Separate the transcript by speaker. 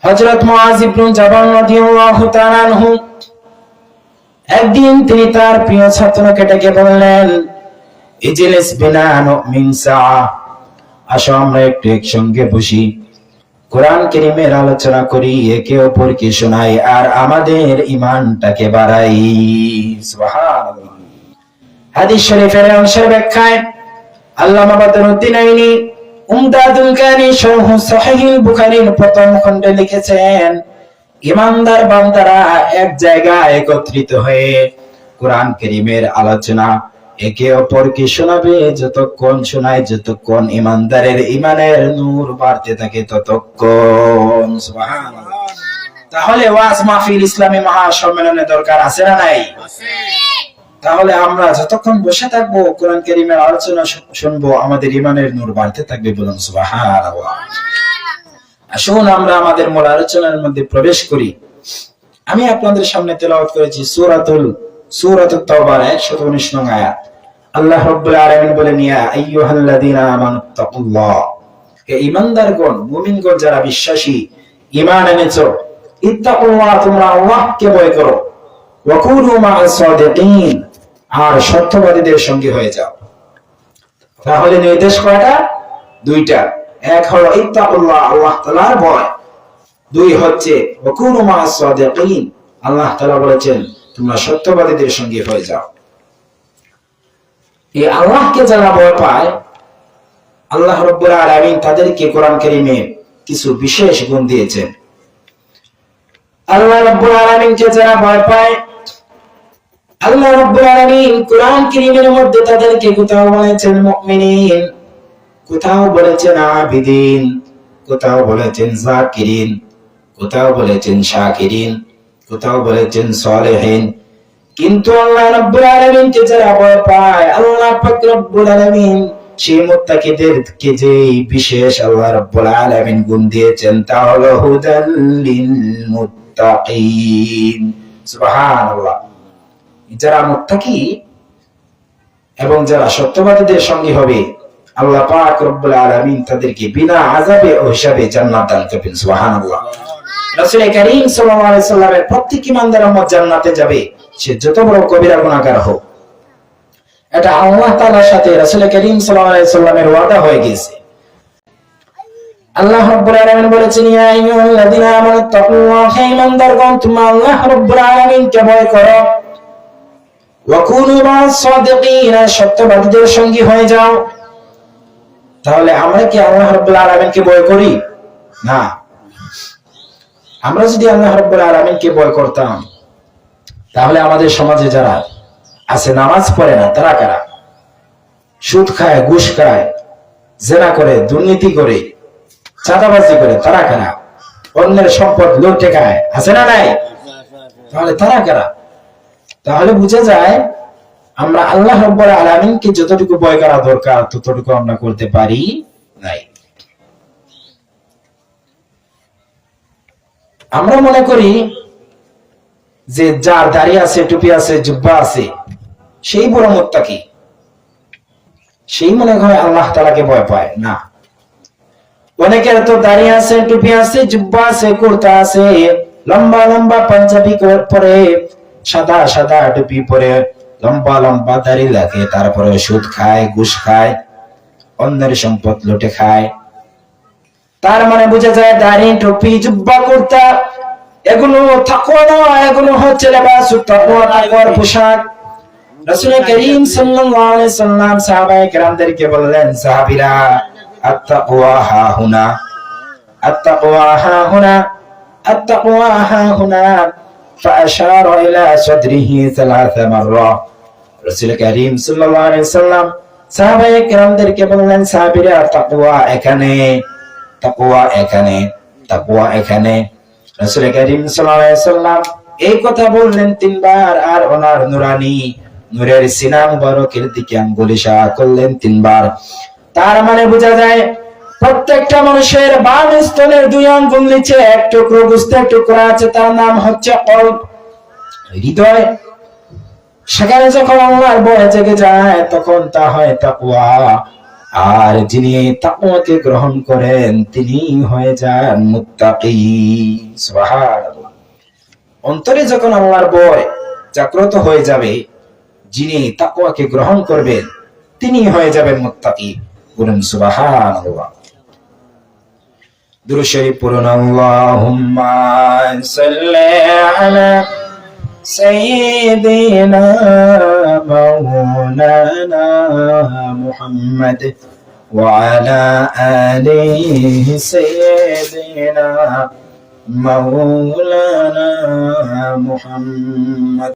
Speaker 1: হযরত মুআয ইবনে জাবাল রাদিয়াল্লাহু তাআলা আনহু একদিন তিনি তার প্রিয় ছাত্রকে ডেকে বললেন, ইজলিস বিনা নুমিন সাআ, আসো আমরা একটু একসঙ্গে বসি, কোরআন কারীমের আলোচনা করি, একে অপরকে শোনাই আর আমাদের ঈমানটাকে বাড়াই। সুবহানাল্লাহ। হাদিস শরীফের অংশের ব্যাখ্যায় আল্লামা বদরুদ্দিন আইনি উমদাতুল কারি শরহ সহিহুল বুখারীর প্রথম খণ্ডে লিখেছেন, ঈমানদার বান্দারা এক জায়গায় একত্রিত হয়ে কোরআন কারীমের আলোচনা একে অপরকে শোনাবে, যতক্ষণ শোনায় যতক্ষণ ঈমানদারের ঈমানের নূর বাড়তে থাকে ততক্ষণ। সুবহানাল্লাহ। তাহলে ওয়াজ মাহফিল ইসলামী মহাসম্মেলনের দরকার আছে না নাই? আছে। তাহলে আমরা যতক্ষণ বসে থাকবো কোরআন কারীমের আলোচনা শুনবো, আমাদের ঈমানের নূর বাড়তে থাকবে। বলুন সুবহানাল্লাহ। আসুন আমরা আমাদের মূল আলোচনার মধ্যে প্রবেশ করি। আমি আপনাদের সামনে তেলাওয়াত করেছি সূরাতুত তাওবার 119 নং আয়াত। আল্লাহ রাব্বুল আলামিন বলেন, ইয়া আইয়ুহাল্লাযীনা আমানুত্তাকুল্লাহ, হে ঈমানদারগণ, মুমিনগণ যারা বিশ্বাসী, ঈমান এনেছো, ইত্তাকুল্লাহ, তোমরা আল্লাহকে ভয় করো, ওয়া কুনু মা'আস সাদিকিন, আর সত্যবাদীদের সঙ্গী হয়ে যাও। তাহলে নির্দেশ কয়টা? দুইটা। এক হলো ইত্তাকুল্লাহ, আল্লাহ তাআলার ভয়। দুই হচ্ছে ওয়া কুনু মা'আস সাদিকিন, আল্লাহ তাআলা বলেছেন তোমরা সত্যবাদীদের সঙ্গী হয়ে যাও। এই আল্লাহকে যারা ভয় পায়, আল্লাহ রাব্বুল আলামিন তাদেরকে কোরআন কারীমে কিছু বিশেষ গুণ দিয়েছেন। আল্লাহ রাব্বুল আলামিনকে যারা ভয় পায়, আল্লাহ রাব্বুল আলামিন কোরআন কারীমের মধ্যে তাদেরকে কোথাও বলেছেন মুমিনিন, কোথাও বলেছেন আবিদিন, কোথাও বলেছেন যাকিরিন, কোথাও বলেছেন শাকিরিন, কোথাও বলেছেন সালেহিন। কিন্তু আল্লাহ রাব্বুল আলামিনকে যারা ভয় পায়, আল্লাহ পাক রব্বুল আলামিন সেই মুত্তাকিদেরকে যে বিশেষ আল্লাহ রাব্বুল আলামিন গুণ দিয়েছেন, তা হলো হুদাল লিল মুত্তাকিন। সুবহানাল্লাহ। যারা মুত্তাকি এবং যারা সত্যবাদীদের সঙ্গী হবে, আল্লাহ পাক রব্বুল আলামিন তাদেরকে বিনা আযাবে ও হিসাবে জান্নাত দান করবেন। সুবহানাল্লাহ। রাসূল কারীম সাল্লাল্লাহু আলাইহি সাল্লামের প্রত্যেক ঈমানদার উম্মত জান্নাতে যাবে, সে যত বড় কবিরা গুনাহগার হোক। এটা আল্লাহ তাআলার সাথে রাসূল কারীম সাল্লাল্লাহু আলাইহি সাল্লামের ওয়াদা হয়ে গেছে। আল্লাহ রাব্বুল আলামিন বলেছেন, ইয়া আইয়ুহাল্লাযীনা আমানুত্তাকুল্লাহ, হে ঈমানদারগণ, তোমরা আল্লাহ রাব্বুল আলামিনকে ভয় করো, ওয়া কুনু মা'আস সাদিকিন, সত্যবাদীদের সঙ্গী হয়ে যাও। তাহলে আমরা কি আল্লাহ রাব্বুল আলামিনকে ভয় করি? না। আমরা যদি আল্লাহ রাব্বুল আলামিনকে ভয় করতাম, তাহলে আমাদের সমাজে যারা আছে নামাজ পড়ে না, তারা কারা? সুদ খায়, ঘুষ খায়, জেনা করে, দুর্নীতি করে, চাঁদাবাজি করে, তারা কারা? অন্যের সম্পদ লুটে খায়, আছে না নাই? তাহলে তারা কারা? তাহলে বুঝা যায় আমরা আল্লাহ রাব্বুল আলামিনকে যতটুকু ভয় করা দরকার ততটুকু আমরা করতে পারি নাই। আমরা মনে করি যে যার দাড়ি আছে, টুপি আছে, জুব্বা আছে, সেই বড় মুত্তাকি, সেই মনে হয় আল্লাহ তাআলাকে ভয় পায়। না, অনেকের তো দাড়ি আছে, টুপি আছে, জুব্বা আছে, কুর্তা আছে, লম্বা লম্বা পাঞ্জাবি পরে, সাদা সাদা টুপি পরে, লম্বা লম্বা দাড়ি লাগে, তারপরে সুদ খায়, ঘুষ খায়, অন্যের সম্পদ লুটে খায়। তার মানে বোঝা যায় দাড়ি, টুপি, জুব্বা, কুর্তা এগুলো তাকওয়া না, এগুলো হচ্ছে লিবাসুত তাকওয়া, তাকওয়ার পোশাক। রাসূল কারীম সাল্লাল্লাহু আলাইহি সাল্লাম সাহাবায়ে কেরামদেরকে বললেন, সাহাবীরা, আত-তাকওয়া হা হুনা, আত-তাকওয়া হা হুনা, আত-তাকওয়া হা হুনা, ফাআশারা ইলা সাদরিহি সালাসা মাররা। রাসূল কারীম সাল্লাল্লাহু আলাইহি সাল্লাম সাহাবায়ে কেরামদেরকে বললেন, সাহাবীরা, তাকওয়া এখানে, তাকওয়া এখানে, তাকওয়া এখানে। রাসূল কারীম সাল্লাল্লাহু আলাইহি সাল্লাম এই কথা বললেন তিনবার, আর ওনার নুরানি নূরের সিনা মুবারকের দিকে আঙ্গুল ইশারা করলেন তিনবার। তার মানে বোঝা যায় প্রত্যেকটা মানুষের বাম স্তনের দুই আঙ্গুল নিচে এক টুকরো গোস্তের টুকরা আছে, তার নাম হচ্ছে কলব, হৃদয়। সেখানে যখন আল্লাহর ভয় জেগে যায় তখন তা হয় তাকওয়া। আর যিনি তাকওয়াকে গ্রহণ করেন তিনি হয়ে যান মুত্তাকি। সুবহানাল্লাহ। অন্তরে যখন আল্লাহর ভয় জাগ্রত হয়ে যাবে, যিনি তাকওয়াকে গ্রহণ করবেন তিনি হয়ে যাবেন মুত্তাকি। বলুন সুবহানাল্লাহ। দুরূদ শরীফ পড়ুন। আল্লাহুম্মা সাল্লি আলা সাইয়্যিদিনা মাওলানা মুহাম্মদ ওয়া আলা আলি সাইয়্যিদিনা মাওলানা মুহাম্মদ।